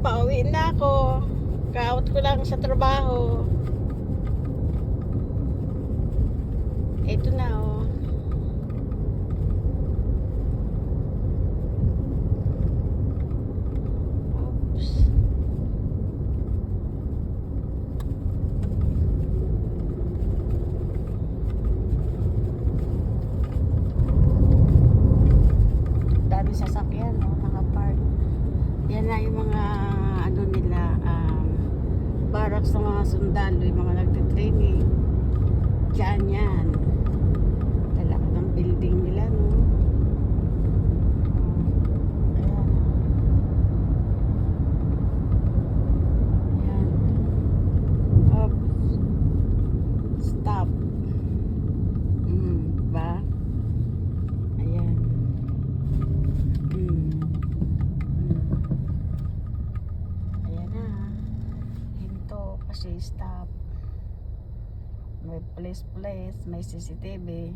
pauwi na ako. Ka-out ko lang sa trabaho. Ito na oh. Oops. Dami sasakyan no, nakapark. Yan na yung mga ano nila, barracks ng mga sundalo, yung mga nagtitraining. Diyan yan. Talaka ng building nila, no? Ayan. Ayan. Oops. Stop. Diba? Ayan. Ayan na. Hinto kasi stop. May place, may CCTV.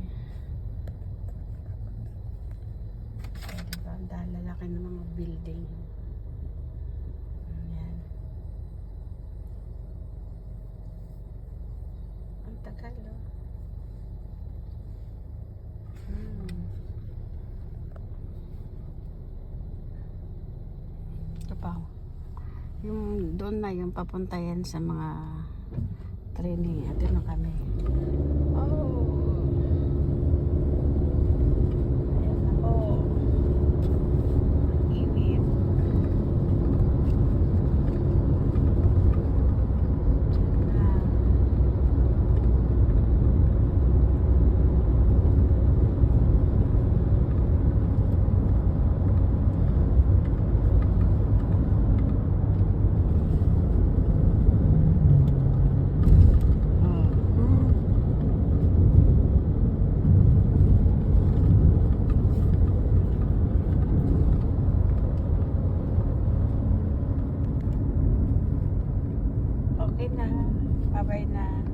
Ay, diba? Ang lalaki ng mga building. Ayan. Ang tagal, oh. Ito pa, oh. Yung doon na yung papuntayan sa mga training. Ito na kami. Oh. Ayan ako. Init. Okay na. Bye-bye na.